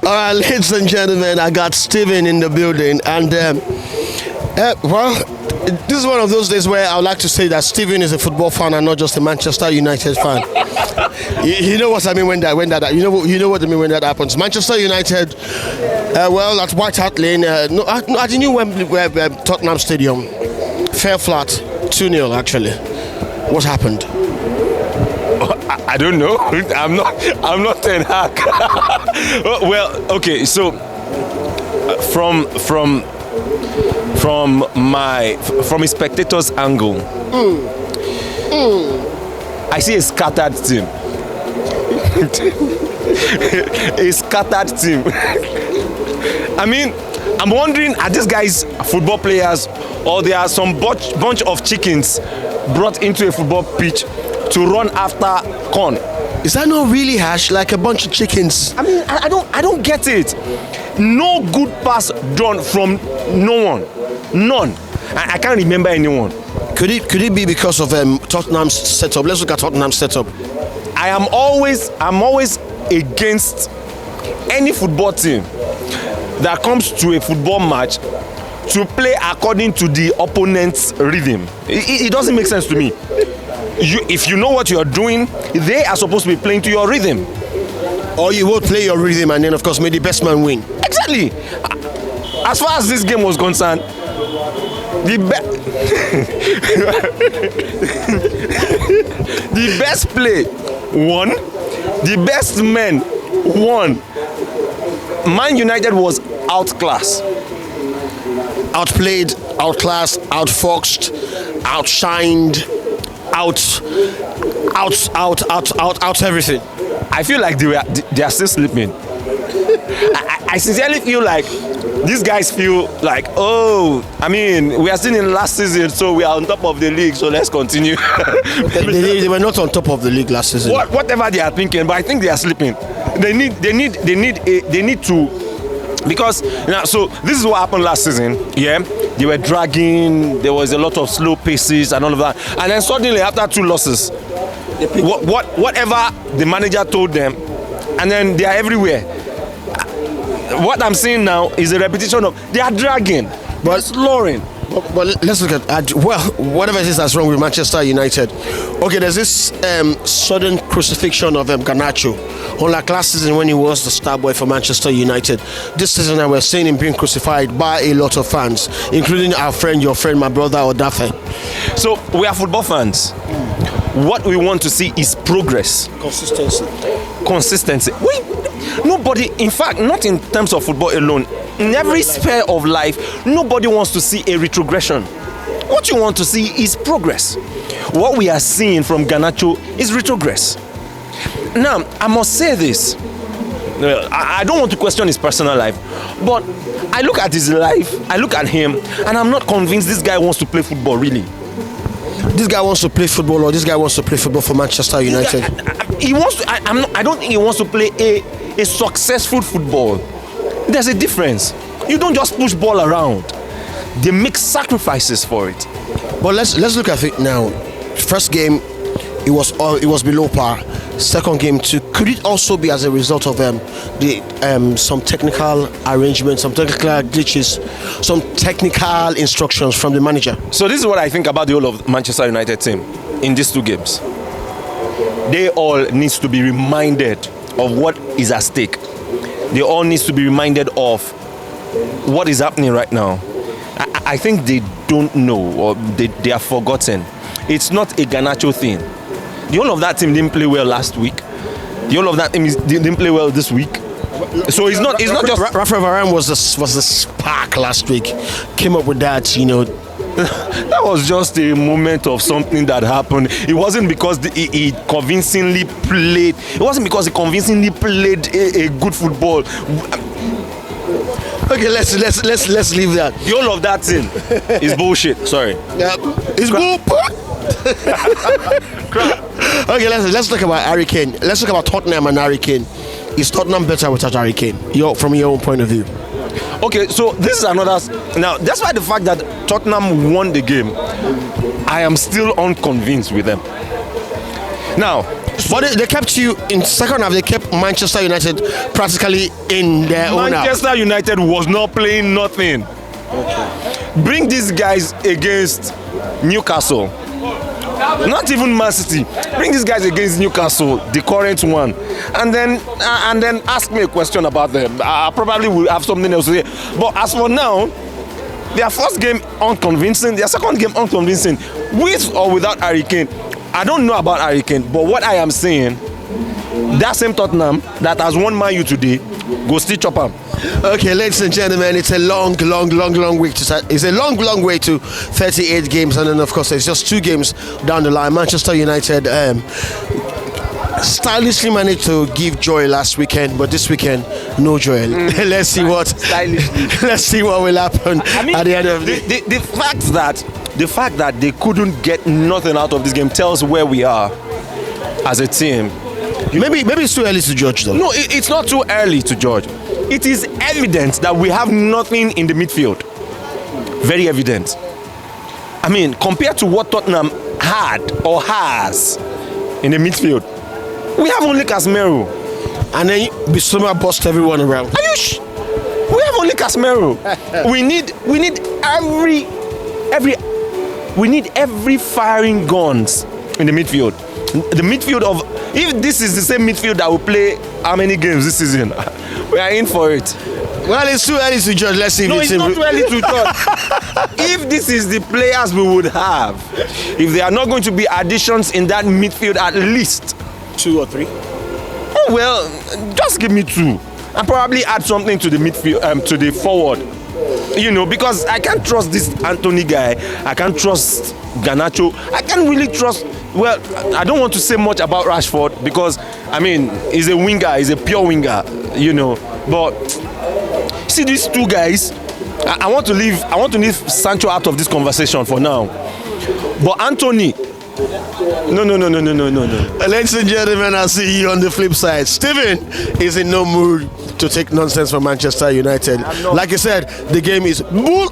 All right, ladies and gentlemen, I got Steven in the building, and well, this is one of those days where I would like to say that Steven is a football fan and not just a Manchester United fan. You know what I mean when that you know what I mean when that happens. Manchester United, well, at White Hart Lane, no, at the new Tottenham Stadium, fell flat, 2-0 actually. What happened? I don't know. I'm not Ten Hag. Well, okay. So from a spectator's angle, I see a scattered team. A scattered team. I mean, I'm wondering, are these guys football players, or there are some bunch of chickens brought into a football pitch to run after corn? Is that not really harsh, like a bunch of chickens? I mean, I don't get it. No good pass done from no one, none. I can't remember anyone. Could it be because of Tottenham's setup? Let's look at Tottenham's setup. I'm always against any football team that comes to a football match to play according to the opponent's rhythm. It doesn't make sense to me. If you know what you're doing, they are supposed to be playing to your rhythm. Or you will play your rhythm and then, of course, may the best man win. Exactly. As far as this game was concerned, the best play won. The best men won. Man United was outclassed. Outplayed, outclassed, outfoxed, outshined, out everything. I feel like they are still sleeping. I sincerely feel like these guys feel like, oh, I mean, we are still in last season, so we are on top of the league, so let's continue. they were not on top of the league last season. Whatever they are thinking, but I think they are sleeping. They need to, because now, so this is what happened last season. Yeah, they were dragging. There was a lot of slow paces and all of that, and then suddenly after 2 losses, whatever the manager told them, and then they are everywhere. What I'm seeing now is a repetition of they are dragging, but slowing. But let's look at whatever it is that's wrong with Manchester United. Okay, there's this sudden crucifixion of Garnacho. Unlike last season when he was the star boy for Manchester United, this season we're seeing him being crucified by a lot of fans, including your friend, my brother Odafe. So we are football fans. What we want to see is progress, consistency. Nobody, in fact, not in terms of football alone, in every sphere of life, nobody wants to see a retrogression. What you want to see is progress. What we are seeing from Garnacho is retrogress. Now, I must say this. I don't want to question his personal life, but I look at his life, I look at him, and I'm not convinced this guy wants to play football, really. This guy wants to play football, or this guy wants to play football for Manchester United? He wants to. I don't think he wants to play a successful football. There's a difference. You don't just push ball around. They make sacrifices for it. But let's look at it now. First game, it was below par. Second game too. Could it also be as a result of some technical arrangements, some technical glitches, some technical instructions from the manager? So this is what I think about the whole of Manchester United team in these 2 games. They all need to be reminded of what is at stake. They all need to be reminded of what is happening right now. I think they don't know, or they are forgotten. It's not a Garnacho thing. The whole of that team didn't play well last week. The whole of that team didn't play well this week. So it's not just Rafael Varane was the spark last week. Came up with that, That was just a moment of something that happened. It wasn't because he convincingly played. It wasn't because he convincingly played a good football. Okay, let's leave that. The whole of that thing is bullshit. Sorry. Yeah, it's bullshit. Okay, let's talk about Harry Kane. Let's talk about Tottenham and Harry Kane. Is Tottenham better without Harry Kane? From your own point of view. Okay, so this is another. Now, that's why the fact that Tottenham won the game, I am still unconvinced with them. Now, But they kept you in second half. They kept Manchester United practically in their own half. Manchester United was not playing nothing. Bring these guys against Newcastle. Not even Man City. Bring these guys against Newcastle, the current one, and then ask me a question about them. I probably will have something else to say. But as for now, their first game unconvincing, their second game unconvincing, with or without Harry Kane. I don't know about Harry Kane, but what I am saying, that same Tottenham that has won Man U today, go still chop am. Okay, ladies and gentlemen, it's a long week to start. It's a long way to 38 games, and then of course there's just 2 games down the line. Manchester United stylishly managed to give joy last weekend, but this weekend no joy. Let's see what will happen at the end of the fact that they couldn't get nothing out of this game tells where we are as a team. Maybe it's too early to judge though. No, it's not too early to judge. It is evident that we have nothing in the midfield. Very evident. I mean, compared to what Tottenham had or has in the midfield, we have only Casemiro. And then Bissouma bust everyone around. We have only Casemiro. we need every firing guns in the midfield. The midfield of, if this is the same midfield that will play how many games this season, we are in for it. Well, it's too early to judge. Let's see. No, it's not too early to judge. If this is the players we would have, if there are not going to be additions in that midfield, at least 2 or 3. Oh well, just give me 2, and probably add something to the midfield, to the forward. You know, because I can't trust this Anthony guy. I can't trust Garnacho. I can't really trust. Well, I don't want to say much about Rashford because I mean he's a winger, he's a pure winger, you know. But see these 2 guys, I want to leave Sancho out of this conversation for now. But Anthony, no. Ladies and gentlemen, I'll see you on the flip side. Steven is in no mood to take nonsense from Manchester United. Like I said, the game is bull.